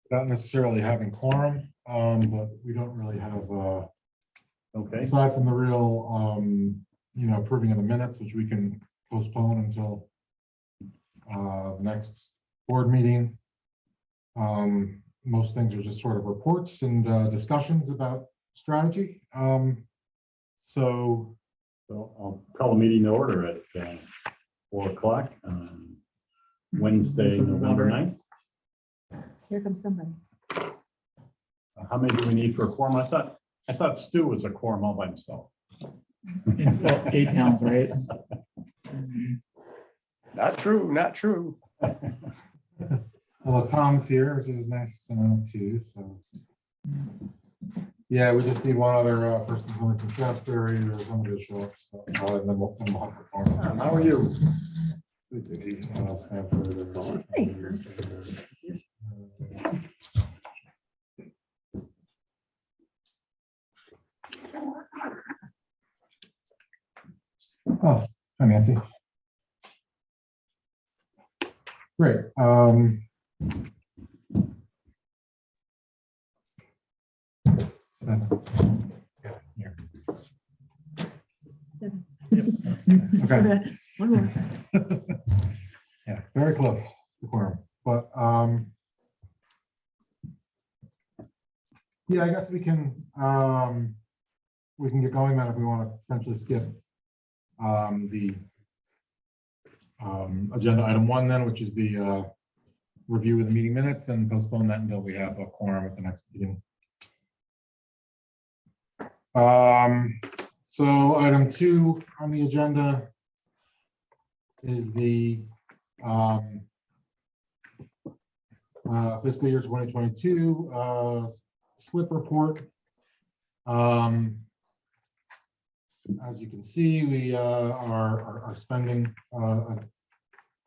Not necessarily having quorum, but we don't really have, Okay, aside from the real, approving of the minutes, which we can postpone until the next board meeting. Most things are just sort of reports and discussions about strategy. So so I'll call a meeting to order at 4 o'clock on Wednesday, November 9th. Here comes somebody. How many do we need for a quorum? I thought Stu was a quorum all by himself. It's about 8 pounds, right? Not true, not true. well, Tom's here, which is nice to know too. So yeah, we just need one other person from the Shaftesbury or somebody to show up. So and then we'll have the quorum. How are you? Oh, hi Nancy. Great. Yeah, here. Okay. One more. Yeah, very close to quorum, but yeah, I guess we can get going then if we want to potentially skip the agenda item 1 then, which is the review of the meeting minutes, and postpone that until we have a quorum at the next meeting. So item 2 on the agenda is the fiscal year 2022 SWIP report. As you can see, we are spending a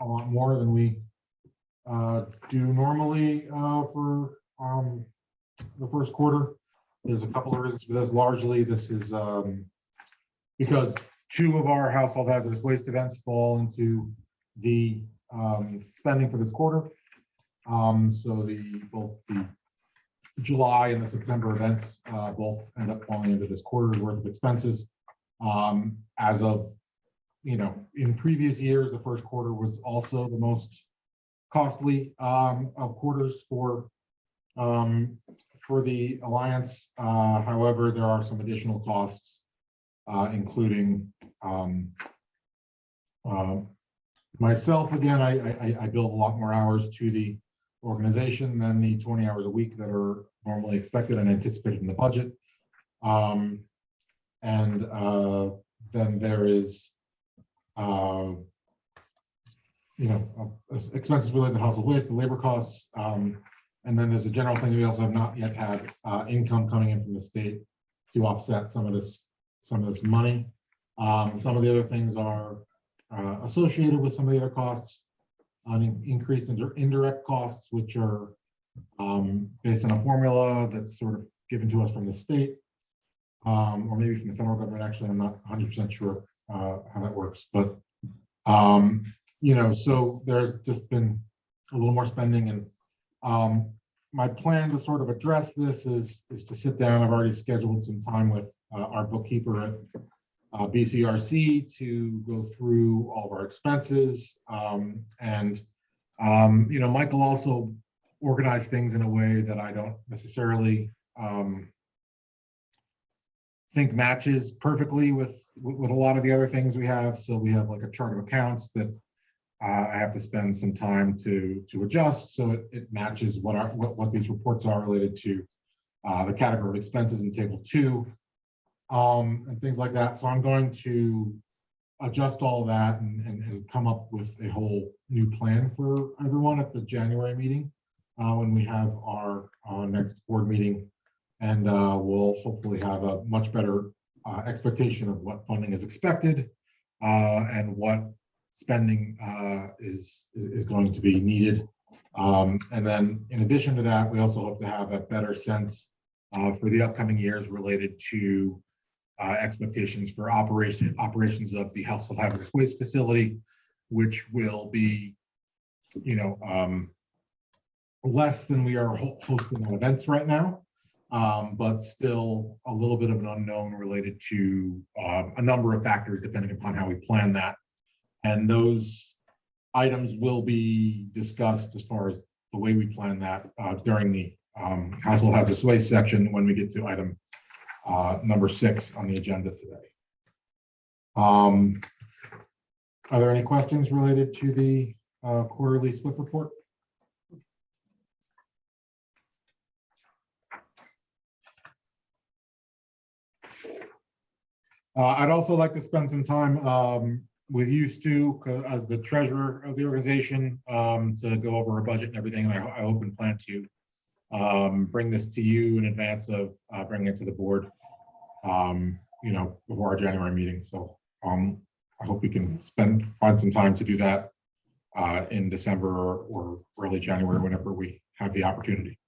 lot more than we do normally for the first quarter. There's a couple of reasons for this. Largely, this is because 2 of our household hazardous waste events fall into the spending for this quarter. So both the July and the September events both end up falling into this quarter's worth of expenses. As of, in previous years, the first quarter was also the most costly of quarters for the Alliance. However, there are some additional costs, including myself. Again, I build a lot more hours to the organization than the 20 hours a week that are normally expected and anticipated in the budget. And then there is, expenses related to household waste, the labor costs, and then there's a general thing. We also have not yet had income coming in from the state to offset some of this money. Some of the other things are associated with some of the other costs, an increase in indirect costs, which are based on a formula that's sort of given to us from the state. Or maybe from the federal government. Actually, I'm not 100% sure how that works, but so there's just been a little more spending, and my plan to sort of address this is to sit down. I've already scheduled some time with our bookkeeper at BCRC to go through all of our expenses, and Michael also organized things in a way that I don't necessarily think matches perfectly with a lot of the other things we have. So we have like a chart of accounts that I have to spend some time to adjust, so it matches what these reports are related to the category of expenses in table 2, and things like that. So I'm going to adjust all that and come up with a whole new plan for everyone at the January meeting when we have our next board meeting. And we'll hopefully have a much better expectation of what funding is expected and what spending is going to be needed. And then in addition to that, we also hope to have a better sense for the upcoming years related to expectations for operations of the household hazardous waste facility, which will be, less than we are hosting on events right now, but still a little bit of an unknown related to a number of factors depending upon how we plan that. And those items will be discussed as far as the way we plan that during the household hazardous waste section when we get to item number 6 on the agenda today. Are there any questions related to the quarterly SWIP report? I'd also like to spend some time with you, Stu, as the treasurer of the organization, to go over our budget and everything. And I hope and plan to bring this to you in advance of bringing it to the board, before our January meeting. So I hope we can find some time to do that in December or early January, whenever we have the opportunity.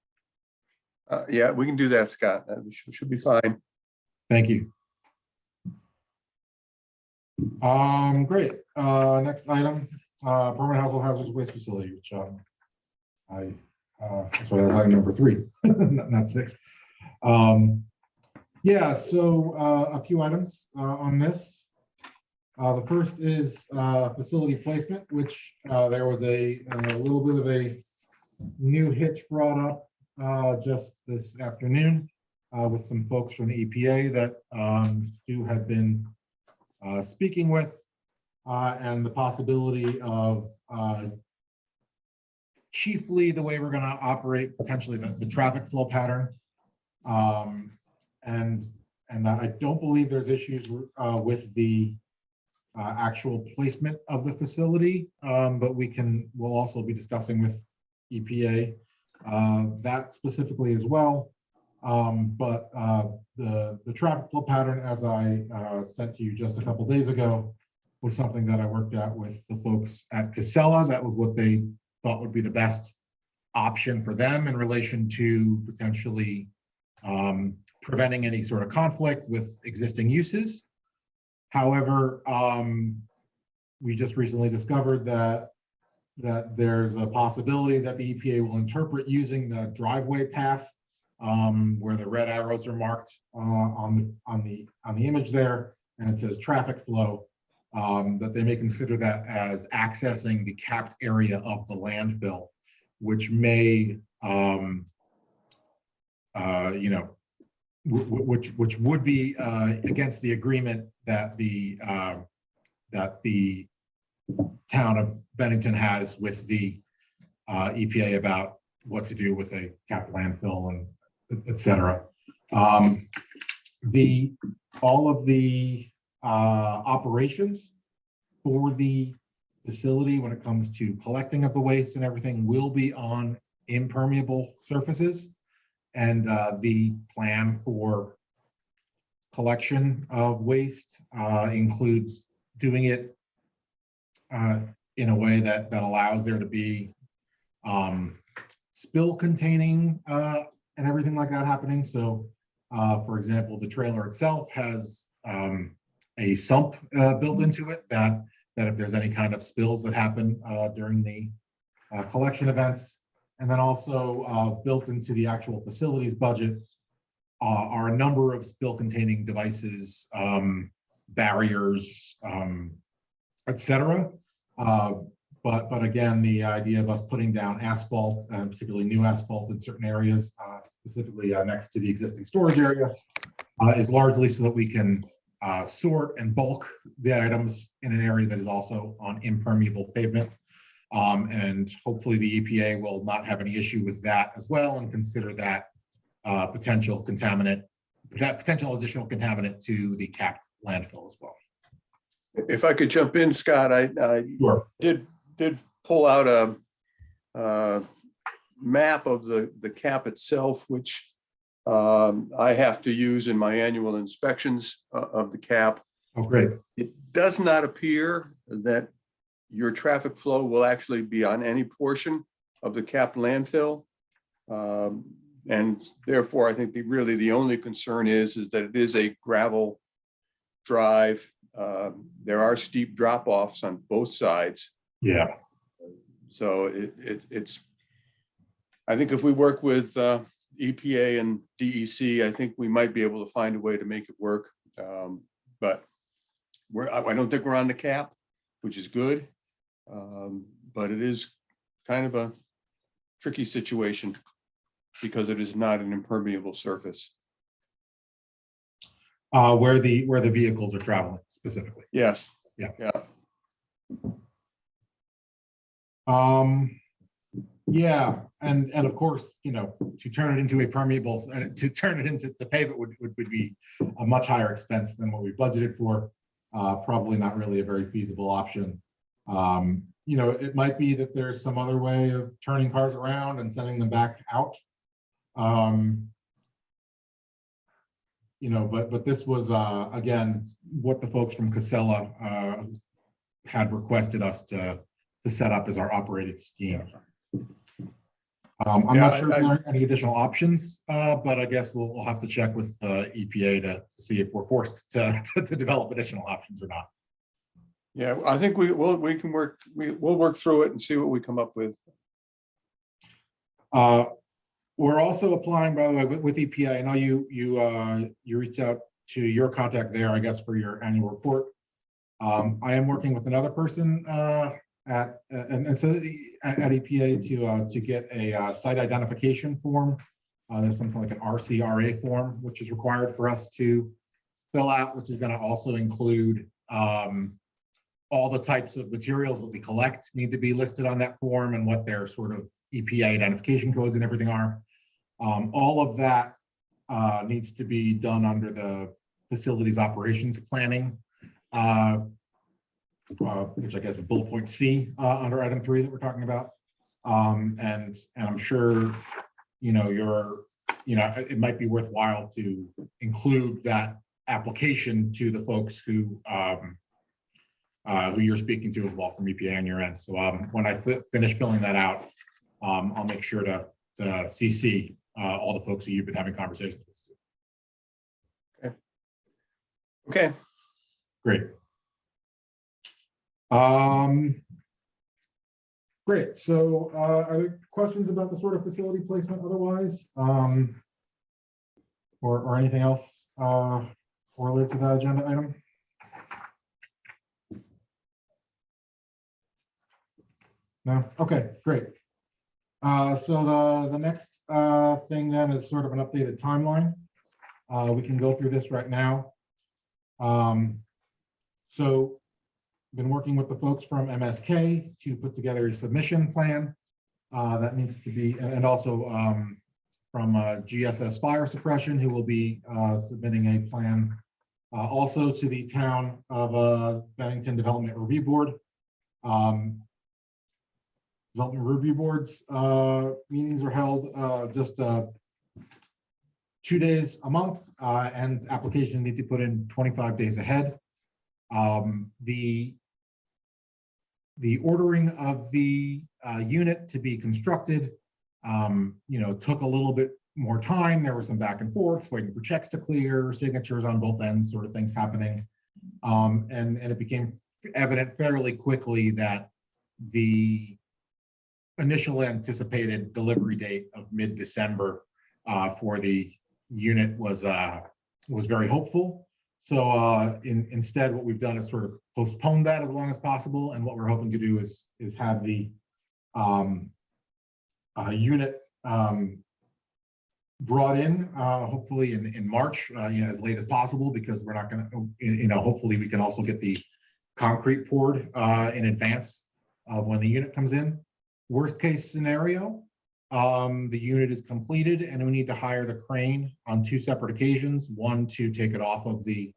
Yeah, we can do that, Scott. That should be fine. Thank you. Great. Next item, permanent household hazardous waste facility, which sorry, that's item number 3, not 6. Yeah, so a few items on this. The first is facility placement, which there was a little bit of a new hitch brought up just this afternoon with some folks from the EPA that Stu had been speaking with, and the possibility of chiefly the way we're going to operate potentially the traffic flow pattern. And I don't believe there's issues with the actual placement of the facility, but we'll also be discussing with EPA that specifically as well. But the traffic flow pattern, as I sent to you just a couple days ago, was something that I worked out with the folks at Casella. That was what they thought would be the best option for them in relation to potentially preventing any sort of conflict with existing uses. However, we just recently discovered that there's a possibility that the EPA will interpret using the driveway path where the red arrows are marked on the image there, and it says traffic flow, that they may consider that as accessing the capped area of the landfill, which may, which would be against the agreement that the town of Bennington has with the EPA about what to do with a capped landfill and et cetera. All of the operations for the facility when it comes to collecting of the waste and everything will be on impermeable surfaces. And the plan for collection of waste includes doing it in a way that allows there to be spill containing and everything like that happening. So for example, the trailer itself has a sump built into it that if there's any kind of spills that happen during the collection events. And then also built into the actual facilities budget are a number of spill containing devices, barriers, et cetera. But again, the idea of us putting down asphalt, and particularly new asphalt in certain areas, specifically next to the existing storage area, is largely so that we can sort and bulk the items in an area that is also on impermeable pavement. And hopefully the EPA will not have any issue with that as well and consider that potential contaminant, that potential additional contaminant to the capped landfill as well. If I could jump in, Scott, I Sure. did pull out a map of the cap itself, which I have to use in my annual inspections of the cap. Oh, great. It does not appear that your traffic flow will actually be on any portion of the capped landfill. And therefore, I think really the only concern is that it is a gravel drive. There are steep drop-offs on both sides. Yeah. So I think if we work with EPA and DEC, I think we might be able to find a way to make it work. But I don't think we're on the cap, which is good. But it is kind of a tricky situation because it is not an impermeable surface. Where the vehicles are traveling specifically. Yes. Yeah. Yeah. Yeah, and of course, you know, to turn it into a permeable, to turn it into to pave it would be a much higher expense than what we budgeted for. Probably not really a very feasible option. You know, it might be that there's some other way of turning cars around and sending them back out. You know, but this was again what the folks from Casella had requested us to set up as our operating scheme. I'm not sure if there are any additional options, but I guess we'll have to check with EPA to see if we're forced to develop additional options or not. Yeah, I think we'll work through it and see what we come up with. We're also applying, by the way, with EPA. I know you reached out to your contact there, I guess, for your annual report. I am working with another person at EPA to get a site identification form. There's something like an RCRA form, which is required for us to fill out, which is going to also include all the types of materials that we collect need to be listed on that form and what their sort of EPA identification codes and everything are. All of that needs to be done under the facilities operations planning, which I guess is bullet point C under item 3 that we're talking about. And I'm sure, you know, it might be worthwhile to include that application to the folks who you're speaking to as well from EPA on your end. So when I finish filling that out, I'll make sure to CC all the folks who you've been having conversations with. Okay. Great. Great. So are there questions about the sort of facility placement otherwise? Or anything else related to that agenda item? No? Okay, great. So the next thing then is sort of an updated timeline. We can go through this right now. So been working with the folks from MSK to put together a submission plan that needs to be, and also from GSS Fire Suppression, who will be submitting a plan also to the town of Bennington Development Review Board. Development Review Boards meetings are held just 2 days a month, and applications need to put in 25 days ahead. The ordering of the unit to be constructed, you know, took a little bit more time. There were some back and forths, waiting for checks to clear, signatures on both ends, sort of things happening. And it became evident fairly quickly that the initial anticipated delivery date of mid-December for the unit was very hopeful. So instead, what we've done is sort of postpone that as long as possible. And what we're hoping to do is have the unit brought in hopefully in March, you know, as late as possible, because we're not going to, you know, hopefully we can also get the concrete poured in advance of when the unit comes in. Worst case scenario, the unit is completed and we need to hire the crane on 2 separate occasions. One to take it off of the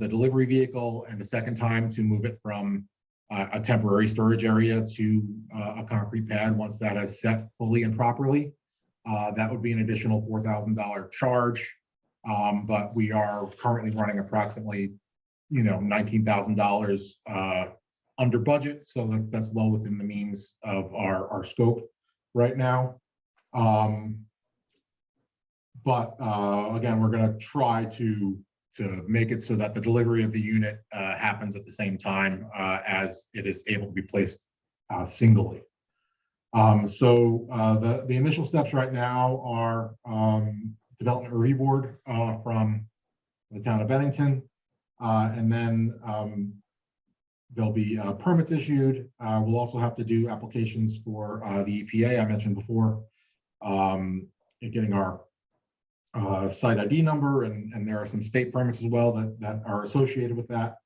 delivery vehicle, and the second time to move it from a temporary storage area to a concrete pad once that is set fully and properly. That would be an additional $4,000 charge, but we are currently running approximately, you know, $19,000 under budget, so that's well within the means of our scope right now. But again, we're going to try to make it so that the delivery of the unit happens at the same time as it is able to be placed singly. The initial steps right now are development review board from the town of Bennington. And then there'll be permits issued. We'll also have to do applications for the EPA I mentioned before, getting our site ID number, and there are some state permits as well that are associated with that.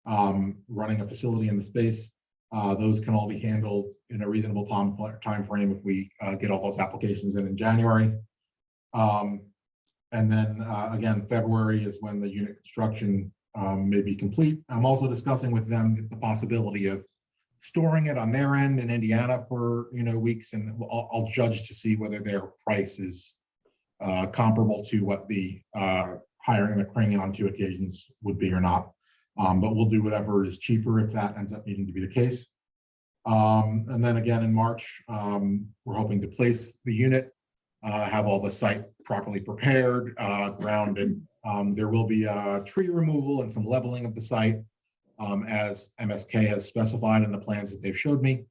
Running a facility in the space, those can all be handled in a reasonable time frame if we get all those applications in January. And then again, February is when the unit construction may be complete. I'm also discussing with them the possibility of storing it on their end in Indiana for weeks, and I'll judge to see whether their price is comparable to what the hiring the crane on 2 occasions would be or not. But we'll do whatever is cheaper if that ends up needing to be the case. And then again in March, we're hoping to place the unit, have all the site properly prepared, grounded. There will be tree removal and some leveling of the site as MSK has specified in the plans that they've showed me.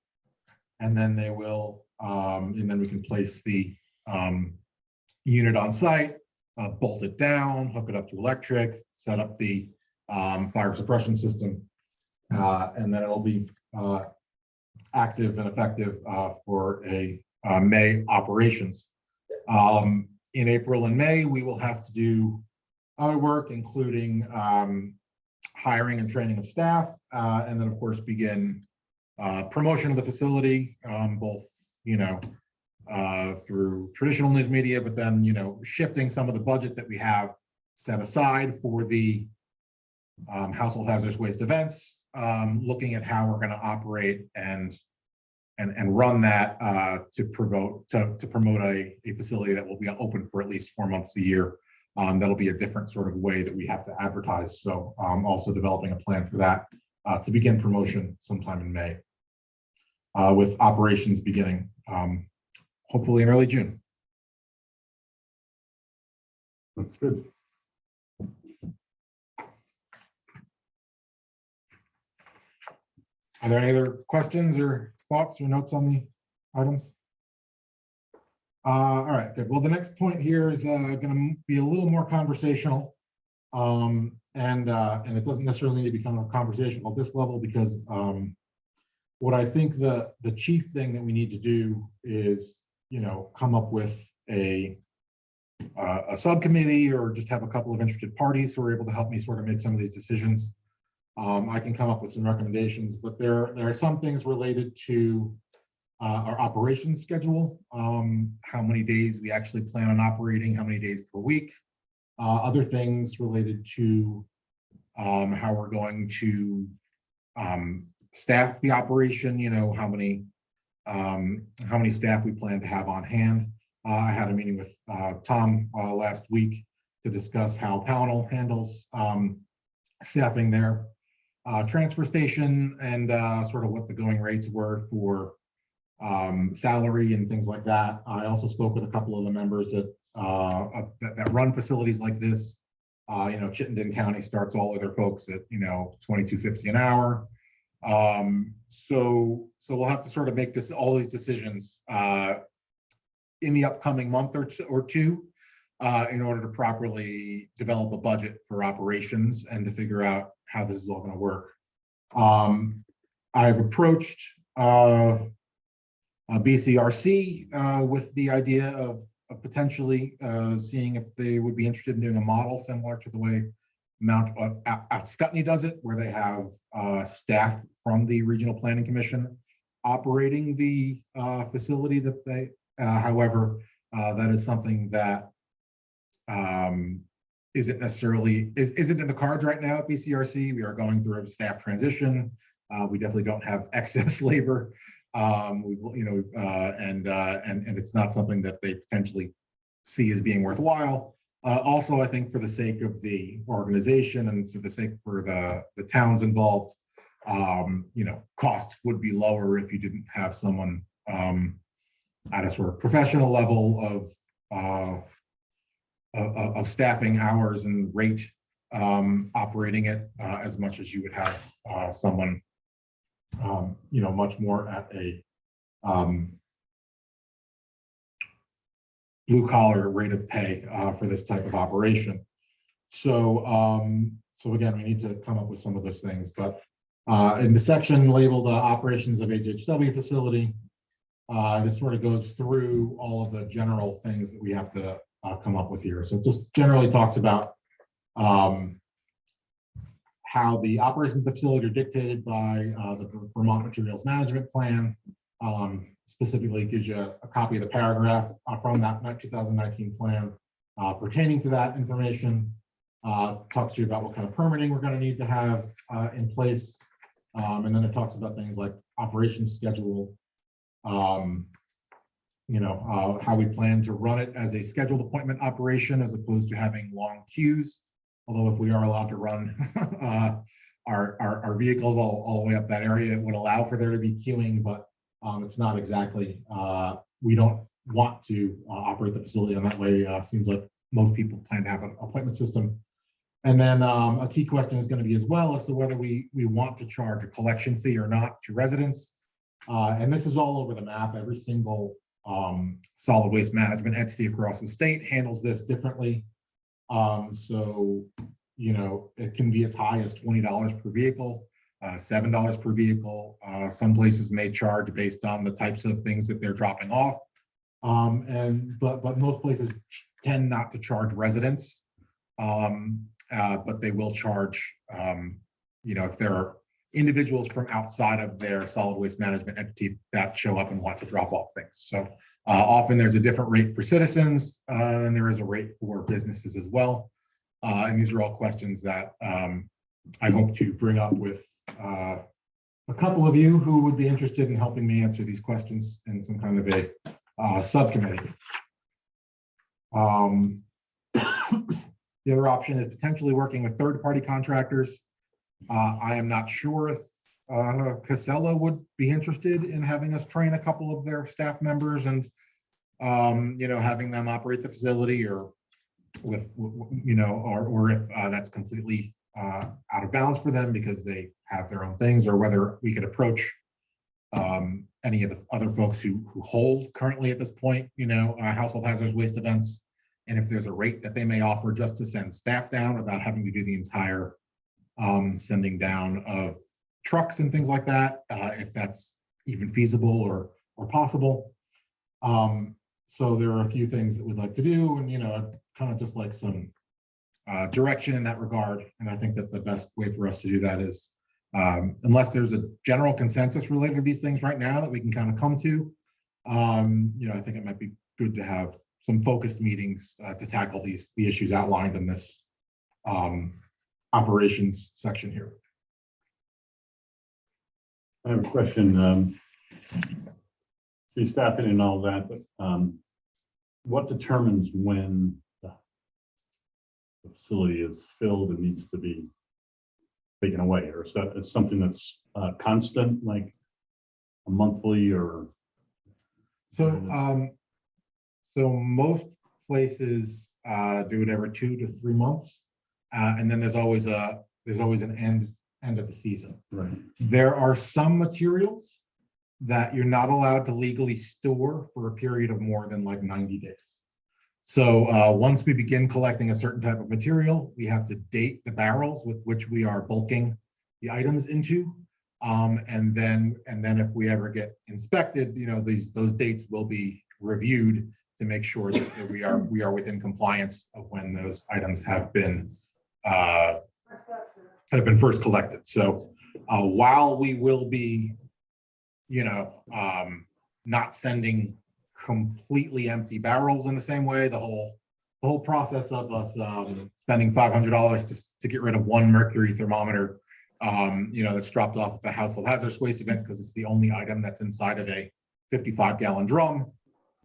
And then they will, and then we can place the unit on site, bolt it down, hook it up to electric, set up the fire suppression system, and then it'll be active and effective for a May operations. In April and May, we will have to do other work, including hiring and training of staff, and then of course begin promotion of the facility, both through traditional news media, but then shifting some of the budget that we have set aside for the household hazardous waste events, looking at how we're going to operate and run that to promote a facility that will be open for at least 4 months a year. That'll be a different sort of way that we have to advertise. So also developing a plan for that to begin promotion sometime in May, with operations beginning hopefully in early June. That's good. Are there any other questions or thoughts or notes on the items? All right, good. Well, the next point here is going to be a little more conversational, and it doesn't necessarily need to become a conversational at this level, because what I think the chief thing that we need to do is come up with a subcommittee, or just have a couple of interested parties who are able to help me sort of make some of these decisions. I can come up with some recommendations, but there are some things related to our operations schedule, how many days we actually plan on operating, how many days per week, other things related to how we're going to staff the operation, how many staff we plan to have on hand. I had a meeting with Tom last week to discuss how TownHhall handles staffing their transfer station, and sort of what the going rates were for salary and things like that. I also spoke with a couple of the members that run facilities like this. Chittenden County starts all of their folks at $22.50 an hour. So we'll have to sort of make all these decisions in the upcoming month or two in order to properly develop a budget for operations and to figure out how this is all going to work. I've approached BCRC with the idea of potentially seeing if they would be interested in doing a model similar to the way Mount Scottney does it, where they have staff from the Regional Planning Commission operating the facility that they. However, that is something that isn't in the cards right now at BCRC. We are going through a staff transition. We definitely don't have excess labor. And it's not something that they potentially see as being worthwhile. Also, I think for the sake of the organization and for the sake for the towns involved, costs would be lower if you didn't have someone at a sort of professional level of staffing hours and rate operating it as much as you would have someone much more at a blue collar rate of pay for this type of operation. So, so again, we need to come up with some of those things, but in the section labeled operations of HHW facility, this sort of goes through all of the general things that we have to come up with here. So it just generally talks about how the operations of the facility are dictated by the Vermont Materials Management Plan. Specifically gives you a copy of the paragraph from that 2019 plan pertaining to that information. Talks to you about what kind of permitting we're going to need to have in place. And then it talks about things like operations schedule, how we plan to run it as a scheduled appointment operation as opposed to having long queues. Although if we are allowed to run our vehicles all the way up that area, it would allow for there to be queuing, but it's not exactly, we don't want to operate the facility on that way. Seems like most people plan to have an appointment system. And then a key question is going to be as well as to whether we want to charge a collection fee or not to residents. And this is all over the map. Every single solid waste management entity across the state handles this differently. So, it can be as high as $20 per vehicle, $7 per vehicle. Some places may charge based on the types of things that they're dropping off. But most places tend not to charge residents. But they will charge, if there are individuals from outside of their solid waste management entity that show up and want to drop off things. So often there's a different rate for citizens than there is a rate for businesses as well. And these are all questions that I hope to bring up with a couple of you who would be interested in helping me answer these questions in some kind of a subcommittee. The other option is potentially working with third-party contractors. I am not sure if Casella would be interested in having us train a couple of their staff members and, having them operate the facility, or with, or if that's completely out of bounds for them because they have their own things, or whether we could approach any of the other folks who hold currently at this point, household hazardous waste events. And if there's a rate that they may offer just to send staff down without having to do the entire sending down of trucks and things like that, if that's even feasible or possible. So there are a few things that we'd like to do, and kind of just like some direction in that regard. And I think that the best way for us to do that is, unless there's a general consensus related to these things right now that we can kind of come to, I think it might be good to have some focused meetings to tackle the issues outlined in this operations section here. I have a question. See, staffing and all that, but what determines when the facility is filled and needs to be taken away? Or is that something that's constant, like a monthly or? So most places do it every 2 to 3 months, and then there's always an end of the season. Right. There are some materials that you're not allowed to legally store for a period of more than like 90 days. So once we begin collecting a certain type of material, we have to date the barrels with which we are bulking the items into. And then if we ever get inspected, those dates will be reviewed to make sure that we are within compliance of when those items have been first collected. So while we will be, not sending completely empty barrels in the same way, the whole process of us spending $500 to get rid of one mercury thermometer, that's dropped off of a household hazardous waste event because it's the only item that's inside of a 55-gallon drum.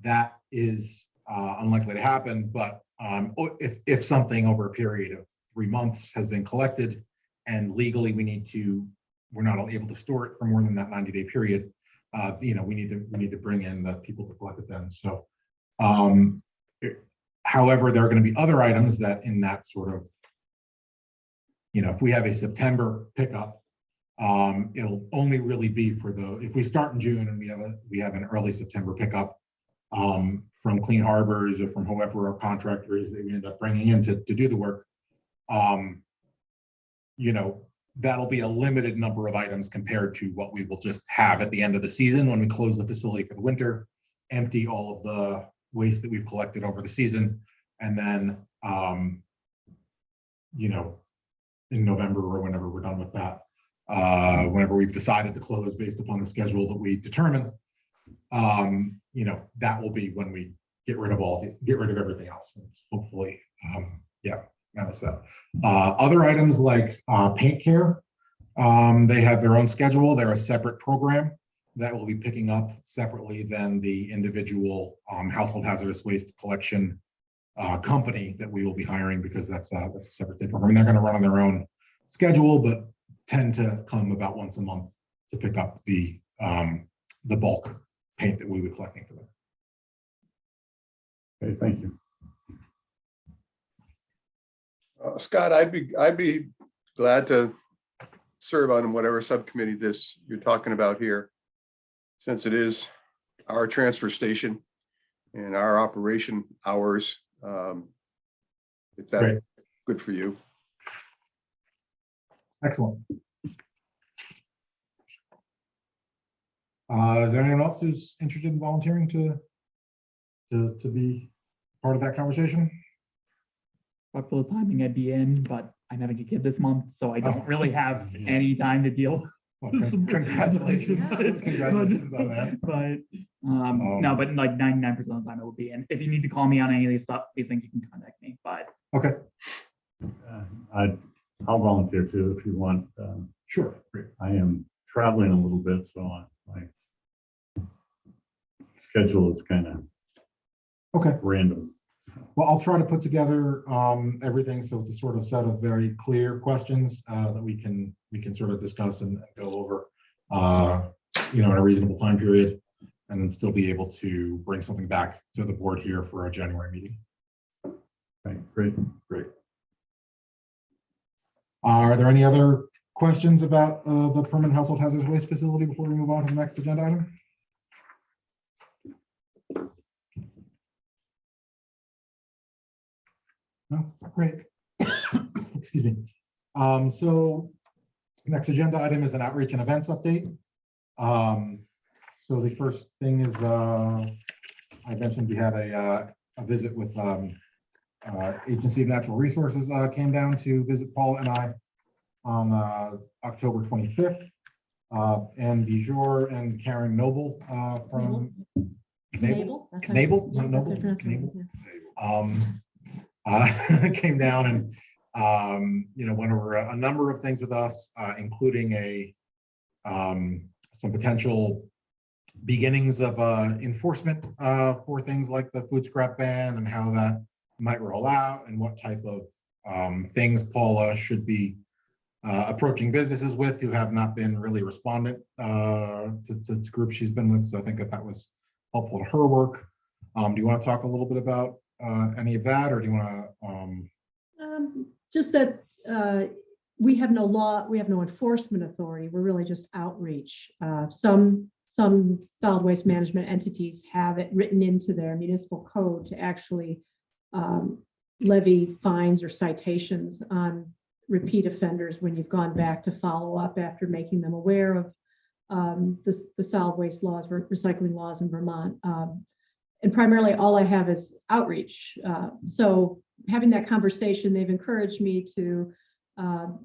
That is unlikely to happen, but if something over a period of 3 months has been collected and legally we're not able to store it for more than that 90-day period, we need to bring in the people to collect it then. So, however, there are going to be other items that in that sort of, if we have a September pickup, it'll only really be for if we start in June and we have an early September pickup, from Clean Harbors or from whoever our contractor is that we end up bringing in to do the work, that'll be a limited number of items compared to what we will just have at the end of the season when we close the facility for the winter, empty all of the waste that we've collected over the season, and then, in November or whenever we're done with that, whenever we've decided to close based upon the schedule that we determine, that will be when we get rid of everything else. Hopefully, manage that. Other items like paint care, they have their own schedule. They're a separate program that will be picking up separately than the individual household hazardous waste collection company that we will be hiring, because that's a separate program. And they're going to run on their own schedule, but tend to come about once a month to pick up the bulk paint that we would be collecting for them. Okay, thank you. Scott, I'd be glad to serve on whatever subcommittee you're talking about here, since it is our transfer station and our operation hours. If that's Great. good for you. Excellent. Is there anyone else who's interested in volunteering to be part of that conversation? But for the timing, I'd be in, but I'm having a kid this month, so I don't really have any time to deal. Well, congratulations. Congratulations on that. But no, but like 99% of the time I will be in. If you need to call me on any of these things, you can contact me. But Okay, I'll volunteer too if you want. sure. Great. I am traveling a little bit, so my schedule is kind of Okay. random. Well, I'll try to put together everything so it's a sort of set of very clear questions that we can sort of discuss and go over, in a reasonable time period, and then still be able to bring something back to the board here for our January meeting. Right, great. Great. Are there any other questions about the permanent household hazardous waste facility before we move on to the next agenda item? No, great. Excuse me. So next agenda item is an outreach and events update. So the first thing is I mentioned we had a visit with Agency of Natural Resources came down to visit Paul and I on October 25th. And Bijor and Karen Noble from Knable came down and went over a number of things with us, including some potential beginnings of enforcement for things like the food scrap ban and how that might roll out, and what type of things Paula should be approaching businesses with who have not been really respondent to groups she's been with. So I think that was helpful to her work. Do you want to talk a little bit about any of that, or do you want to? Just that we have no law, we have no enforcement authority. We're really just outreach. Some solid waste management entities have it written into their municipal code to actually levy fines or citations on repeat offenders when you've gone back to follow up after making them aware of the solid waste laws, recycling laws in Vermont. And primarily all I have is outreach. So having that conversation, they've encouraged me to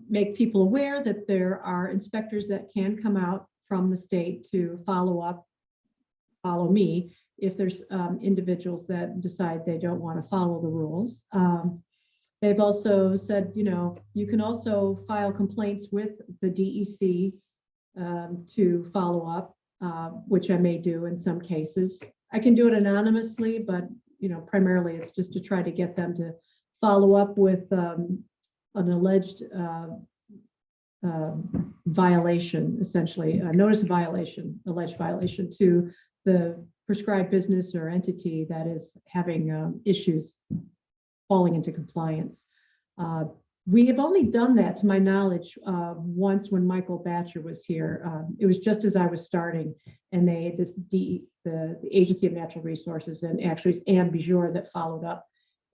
make people aware that there are inspectors that can come out from the state to follow me if there's individuals that decide they don't want to follow the rules. They've also said, you can also file complaints with the DEC to follow up, which I may do in some cases. I can do it anonymously, but primarily it's just to try to get them to follow up with an alleged violation, essentially a notice of violation, alleged violation to the prescribed business or entity that is having issues falling into compliance. We have only done that, to my knowledge, once when Michael Batcher was here. It was just as I was starting, and the Agency of Natural Resources, and actually it's Ann Bijor that followed up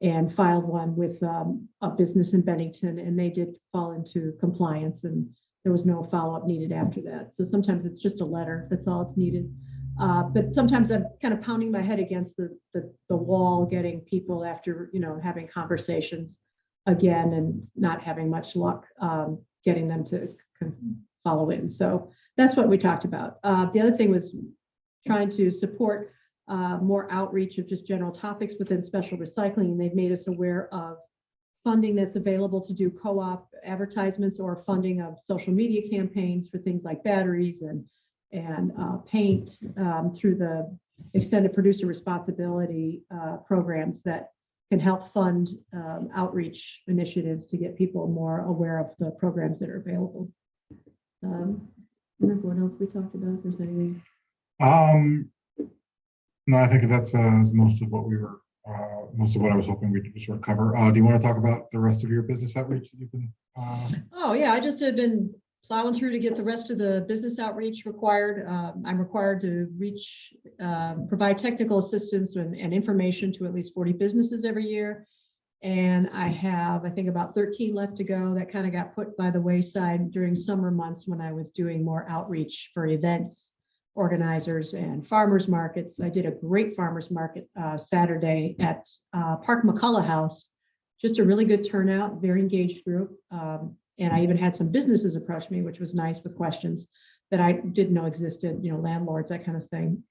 and filed one with a business in Bennington, and they did fall into compliance, and there was no follow-up needed after that. So sometimes it's just a letter, that's all it's needed. But sometimes I'm kind of pounding my head against the wall, getting people after, having conversations again and not having much luck getting them to follow in. So that's what we talked about. The other thing was trying to support more outreach of just general topics within special recycling. And they've made us aware of funding that's available to do co-op advertisements or funding of social media campaigns for things like batteries and paint through the extended producer responsibility programs that can help fund outreach initiatives to get people more aware of the programs that are available. Remember what else we talked about? If there's anything. No, I think that's most of what most of what I was hoping we'd sort of cover. Do you want to talk about the rest of your business outreach that you've been? Oh yeah, I just have been plowing through to get the rest of the business outreach required. I'm required to provide technical assistance and information to at least 40 businesses every year. And I have, I think, about 13 left to go. That kind of got put by the wayside during summer months when I was doing more outreach for events, organizers, and farmers markets. I did a great farmers market Saturday at Park McCullough House. Just a really good turnout, very engaged group. And I even had some businesses approach me, which was nice, with questions that I didn't know existed, landlords, that kind of thing.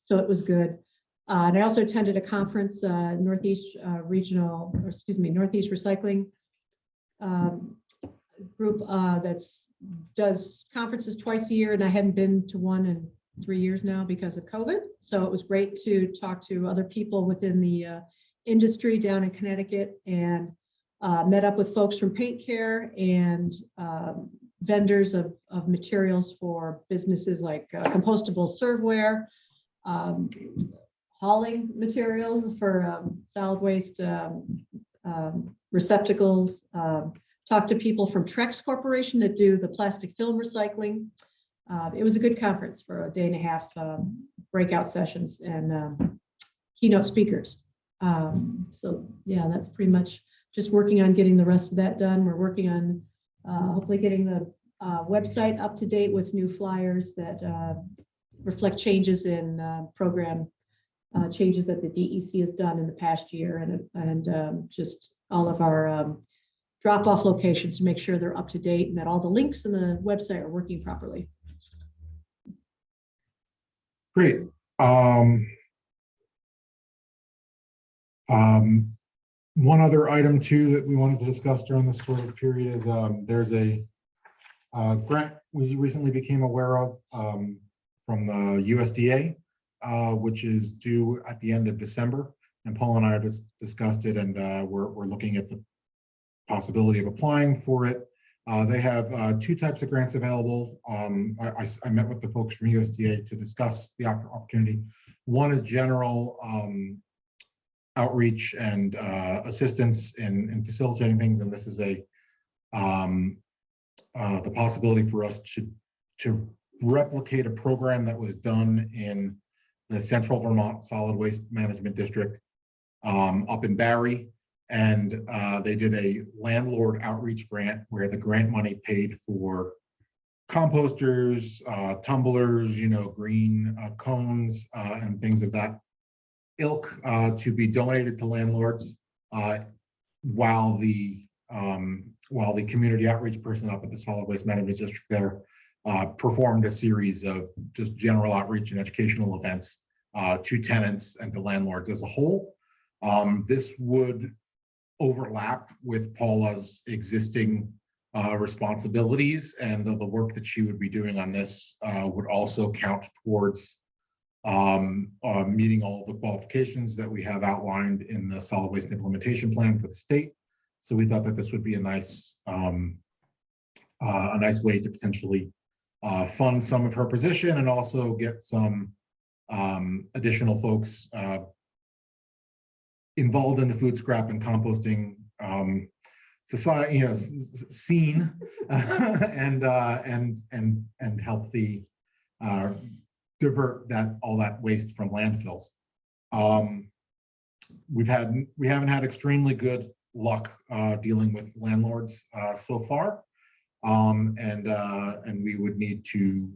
So it was good. And I also attended a conference, Northeast Recycling group does conferences twice a year, and I hadn't been to one in 3 years now because of COVID. So it was great to talk to other people within the industry down in Connecticut, and met up with folks from Paint Care and vendors of materials for businesses like compostable serveware, hauling materials for solid waste receptacles, talk to people from Trex Corporation that do the plastic film recycling. It was a good conference for a day and a half, breakout sessions and keynote speakers. So yeah, that's pretty much just working on getting the rest of that done. We're working on hopefully getting the website up to date with new flyers that reflect changes in program changes that the DEC has done in the past year, and just all of our drop-off locations to make sure they're up to date and that all the links in the website are working properly. Great. One other item too that we wanted to discuss during this sort of period is there's a grant we recently became aware of from the USDA, which is due at the end of December. And Paul and I have just discussed it, and we're looking at the possibility of applying for it. They have two types of grants available. I met with the folks from USDA to discuss the opportunity. One is general outreach and assistance in facilitating things, and this is the possibility for us to replicate a program that was done in the Central Vermont Solid Waste Management District up in Barry. And they did a landlord outreach grant where the grant money paid for composters, tumblers, green cones, and things of that ilk to be donated to landlords, while the community outreach person up at the Solid Waste Management District there performed a series of just general outreach and educational events to tenants and to landlords as a whole. This would overlap with Paula's existing responsibilities, and the work that she would be doing on this would also count towards meeting all of the qualifications that we have outlined in the solid waste implementation plan for the state. So we thought that this would be a nice way to potentially fund some of her position and also get some additional folks involved in the food scrap and composting society, seen, and help the divert all that waste from landfills. We haven't had extremely good luck dealing with landlords so far, and we would need to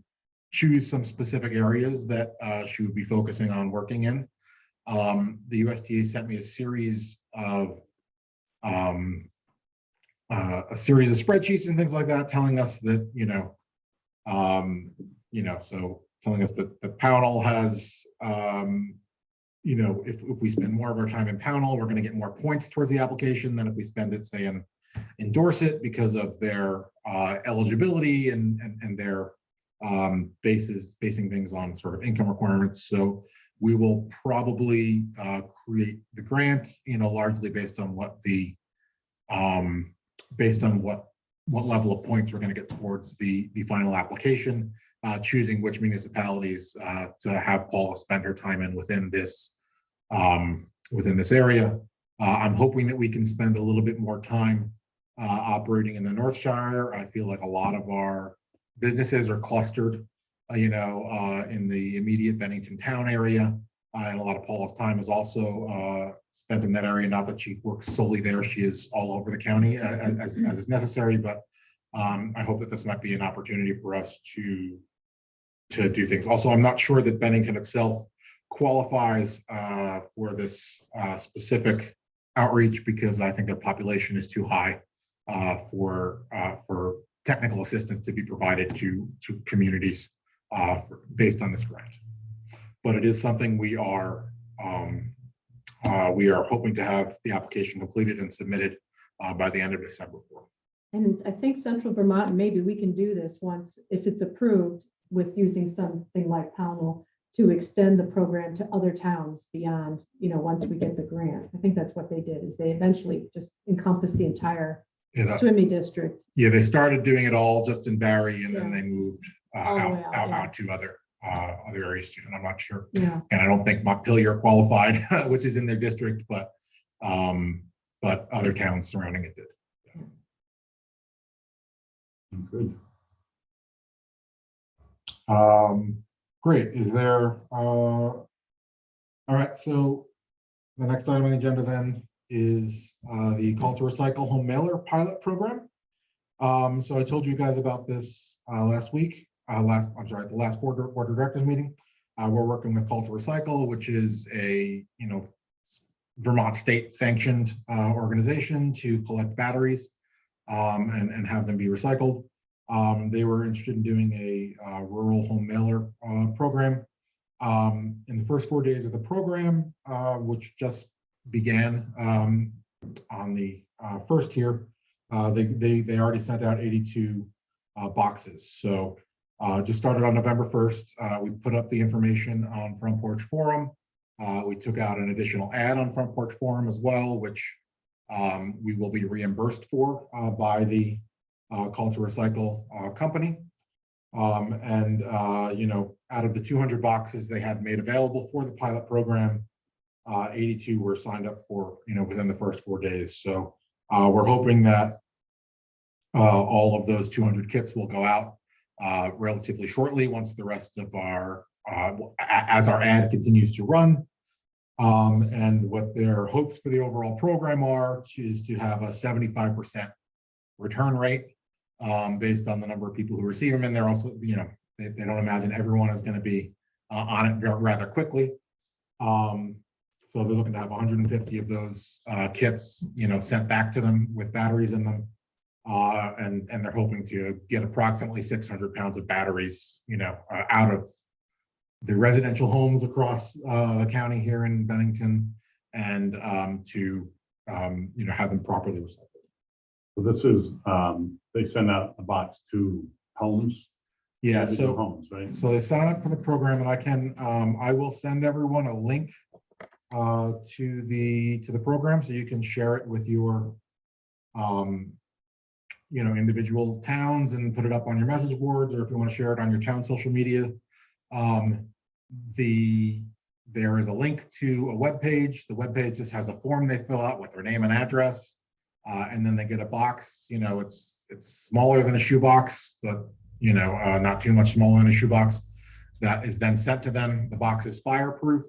choose some specific areas that she would be focusing on working in. The USDA sent me a series of spreadsheets and things like that, telling us that telling us that the Pownhall has if we spend more of our time in Pownhall, we're going to get more points towards the application than if we spend it, say, in Dorset, because of their eligibility and their basing things on sort of income requirements. So we will probably create the grant, largely based on what what level of points we're going to get towards the final application, choosing which municipalities to have Paula spend her time in within this area. I'm hoping that we can spend a little bit more time operating in the North Shire. I feel like a lot of our businesses are clustered, in the immediate Bennington town area. And a lot of Paula's time is also spent in that area. Not that she works solely there, she is all over the county as is necessary, but I hope that this might be an opportunity for us to do things. Also, I'm not sure that Bennington itself qualifies for this specific outreach, because I think their population is too high for technical assistance to be provided to communities based on this grant. But it is something we are hoping to have the application completed and submitted by the end of December 4th. And I think Central Vermont, maybe we can do this once, if it's approved, with using something like Pownhall to extend the program to other towns beyond, once we get the grant. I think that's what they did, is they eventually just encompassed the entire swimming district. Yeah, they started doing it all just in Barrie, and then Yeah. they moved All the way out, yeah. out to other areas too. And I'm not sure. Yeah. And I don't think Montpelier qualified, which is in their district, but other towns surrounding it did. Good. Great. Is there, all right, so the next item on the agenda then is the Call to Recycle Home Mailer Pilot Program. So I told you guys about this last week, the last board of directors meeting. We're working with Call to Recycle, which is a, Vermont state sanctioned organization to collect batteries and have them be recycled. They were interested in doing a rural home mailer program. In the first 4 days of the program, which just began on the first here, they already sent out 82 boxes. So just started on November 1st. We put up the information on Front Porch Forum. We took out an additional ad on Front Porch Forum as well, which we will be reimbursed for by the Call to Recycle company. Out of the 200 boxes they had made available for the pilot program, 82 were signed up for, within the first 4 days. So we're hoping that all of those 200 kits will go out relatively shortly, once the rest of our, as our ad continues to run. And what their hopes for the overall program are is to have a 75% return rate based on the number of people who receive them. And they're also, they don't imagine everyone is going to be on it rather quickly. So they're looking to have 150 of those kits, sent back to them with batteries in them. And they're hoping to get approximately 600 pounds of batteries, out of the residential homes across the county here in Bennington, and to have them properly recycled. So this is, they send out a box to homes. Yeah, so homes, right? So they sign up for the program, and I will send everyone a link to the program, so you can share it with your individual towns and put it up on your message boards, or if you want to share it on your town social media. There is a link to a web page. The web page just has a form they fill out with their name and address. And then they get a box, it's smaller than a shoebox, but not too much smaller than a shoebox. That is then sent to them. The box is fireproof,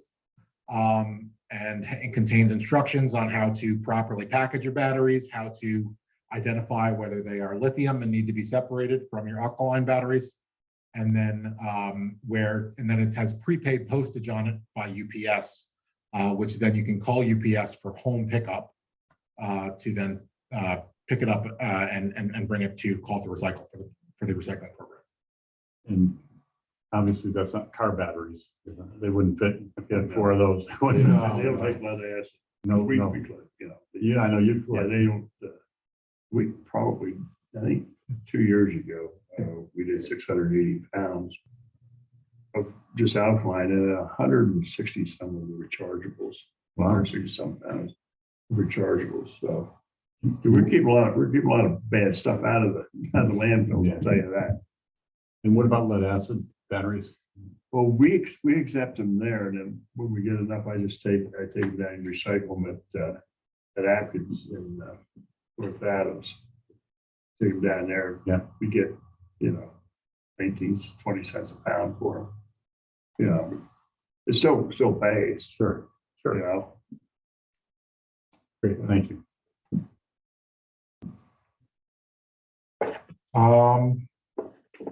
and it contains instructions on how to properly package your batteries, how to identify whether they are lithium and need to be separated from your alkaline batteries. And then it has prepaid postage on it by UPS, which then you can call UPS for home pickup to then pick it up and bring it to Call to Recycle for the recycling program. And obviously that's not car batteries. They wouldn't fit if you had 4 of those. They don't take lead acid. No, We, no. Yeah, I know you. Yeah, they don't, we probably, I think 2 years ago, we did 680 pounds of just alkaline and 160 some of the rechargeables, 160 some pounds of rechargeables. So we're keeping a lot of bad stuff out of the landfill, I'll tell you that. And what about lead acid batteries? Well, we accept them there, and then when we get enough, I take them down and recycle them at Atkins in North Adams. Take them down there. Yeah. We get 19, 20 cents a pound for them. It still pays. Sure, sure. Great, thank you.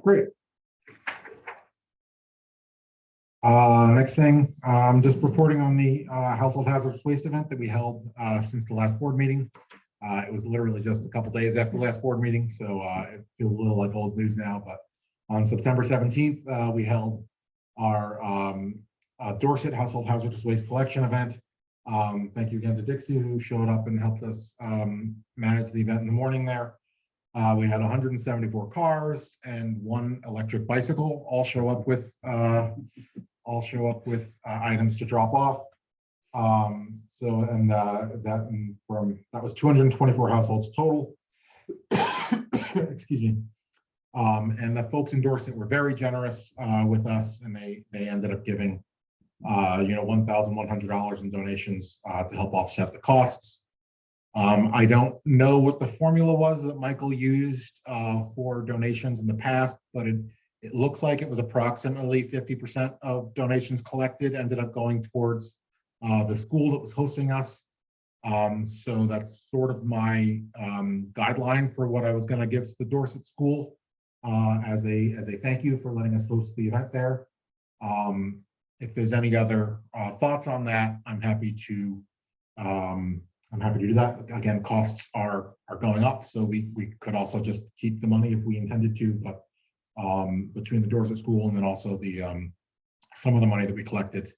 Great. Next thing, just reporting on the household hazardous waste event that we held since the last board meeting. It was literally just a couple days after the last board meeting, so it feels a little like old news now. But on September 17th, we held our Dorset household hazardous waste collection event. Thank you again to Dixie, who showed up and helped us manage the event in the morning there. We had 174 cars and 1 electric bicycle all show up with items to drop off. That was 224 households total. Excuse me. And the folks in Dorset were very generous with us, and they ended up giving $1,100 in donations to help offset the costs. I don't know what the formula was that Michael used for donations in the past, but it looks like it was approximately 50% of donations collected ended up going towards the school that was hosting us. So that's sort of my guideline for what I was going to give to the Dorset school as a thank you for letting us host the event there. If there's any other thoughts on that, I'm happy to do that. Again, costs are going up, so we could also just keep the money if we intended to, but between the Dorset school and then also the some of the money that we collected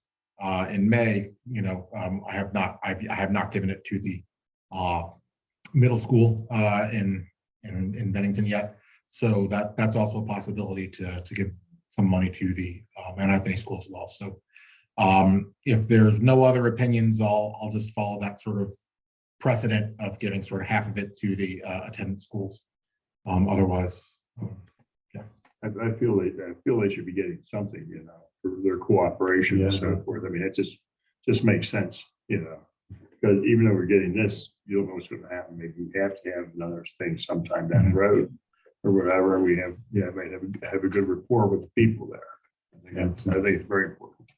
in May, I have not given it to the middle school in Bennington yet. So that's also a possibility to give some money to the Mount Anthony school as well. So if there's no other opinions, I'll just follow that sort of precedent of giving sort of half of it to the attendant schools. Otherwise, yeah. I feel they should be getting something, for their cooperation and so forth. I mean, it just makes sense, because even though we're getting this, you don't know what's going to happen. Maybe we have to have another thing sometime down the road or whatever. We might have a good rapport with the people there. I think it's very important.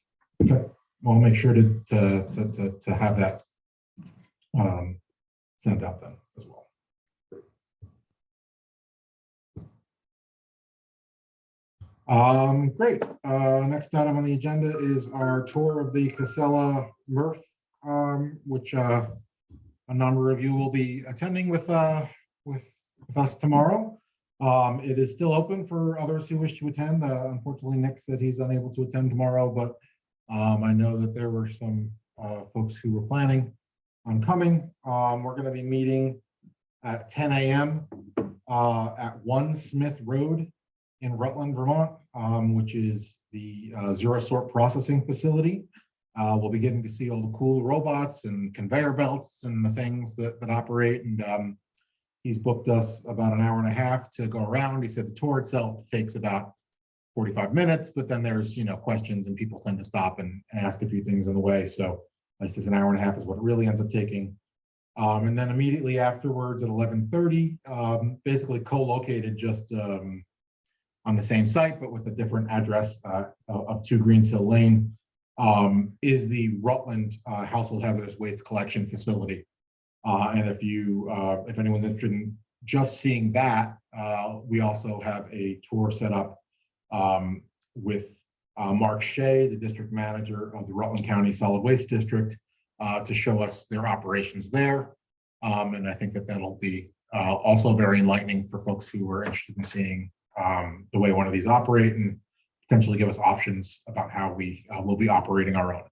Okay, well, I'll make sure to have that sent out then as well. Great. Next item on the agenda is our tour of the Casella MRF, which a number of you will be attending with us tomorrow. It is still open for others who wish to attend. Unfortunately, Nick said he's unable to attend tomorrow, but I know that there were some folks who were planning on coming. We're going to be meeting at 10 a.m. At 1 Smith Road in Rutland, Vermont, which is the zero sort processing facility. We'll be getting to see all the cool robots and conveyor belts and the things that operate. And he's booked us about an hour and a half to go around. He said the tour itself takes about 45 minutes, but then there's questions and people tend to stop and ask a few things on the way. So I says an hour and a half is what it really ends up taking. And then immediately afterwards at 11:30, basically co-located just on the same site, but with a different address of 2 Greens Hill Lane, is the Rutland Household Hazardous Waste Collection Facility. And if anyone's interested in just seeing that, we also have a tour set up with Mark Shea, the district manager of the Rutland County Solid Waste District, to show us their operations there. And I think that that'll be also very enlightening for folks who are interested in seeing the way one of these operate and potentially give us options about how we will be operating our own.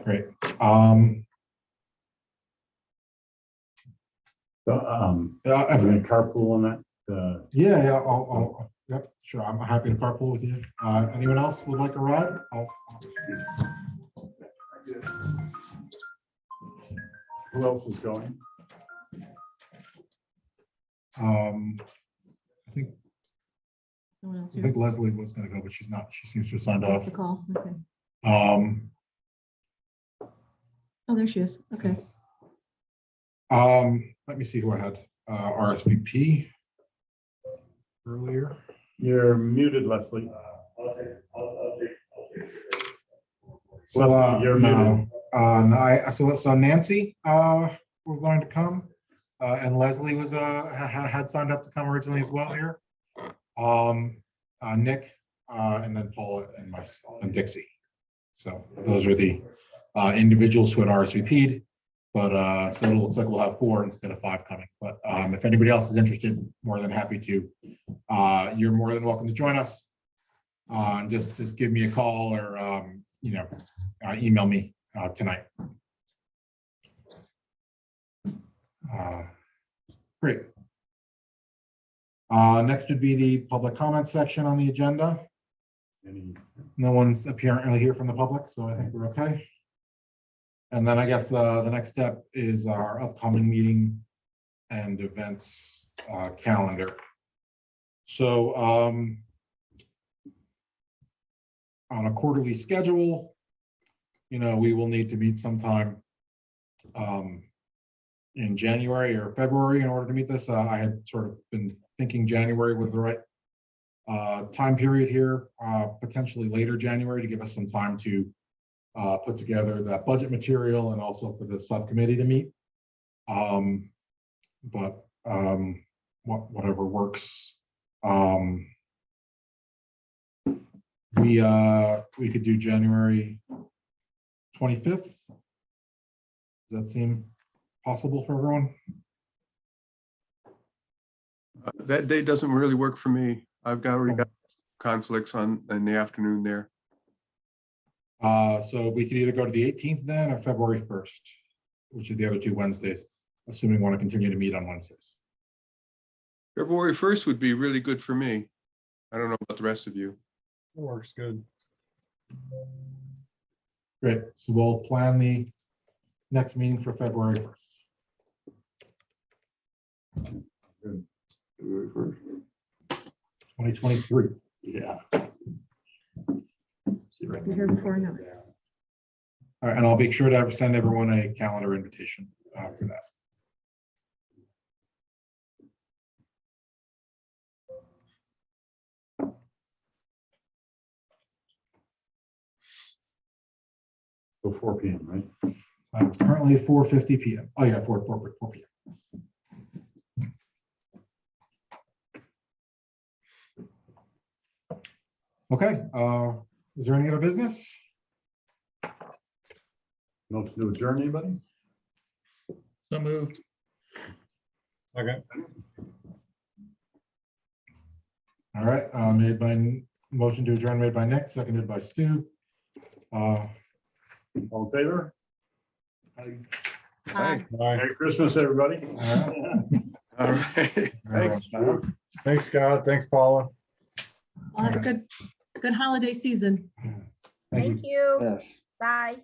Great. So, is there a carpool on that? Yeah, yep, sure. I'm happy to carpool with you. Anyone else would like a ride? Who else is going? No one else I here? think Leslie was going to go, but she's not. She seems to have signed What's off. the call? Okay. Oh, there she is. Okay. Yes. Let me see who I had RSVP earlier. You're muted, Leslie. So Leslie, you're no, muted. so Nancy was going to come, and Leslie was had signed up to come originally as well here. Nick, and then Paula and myself and Dixie. So those are the individuals who had RSVP'd. But so it looks like we'll have 4 instead of 5 coming. But if anybody else is interested, more than happy to. You're more than welcome to join us. Just give me a call or email me tonight. Great. Next would be the public comment section on the agenda. No one's apparently here from the public, so I think we're okay. And then I guess the next step is our upcoming meeting and events calendar. So on a quarterly schedule, we will need to meet sometime in January or February in order to meet this. I had sort of been thinking January was the right time period here, potentially later January to give us some time to put together that budget material and also for the subcommittee to meet. But whatever works. We could do January 25th. Does that seem possible for everyone? That day doesn't really work for me. I've already got conflicts in the afternoon there. So we could either go to the 18th then or February 1st, which are the other 2 Wednesdays, assuming we want to continue to meet on Wednesdays. February 1st would be really good for me. I don't know about the rest of you. Works good. Great. So we'll plan the next meeting for February 1st. Good. February 1st. 2023. Yeah. Be here before I know it. All right, and I'll make sure to send everyone a calendar invitation for that. So 4 p.m., right? It's currently 4:50 p.m. Oh yeah, 4 p.m. Okay, is there any other business? Motion to adjourn, anybody? So moved. Okay. All right, motion to adjourn made by Nick, seconded by Stu. All in favor? Hey, Merry Christmas, everybody. all right. Thanks. Thanks, Scott. Thanks, Paula. I'll have a good holiday season. Thank you. Thank you. Yes. Bye.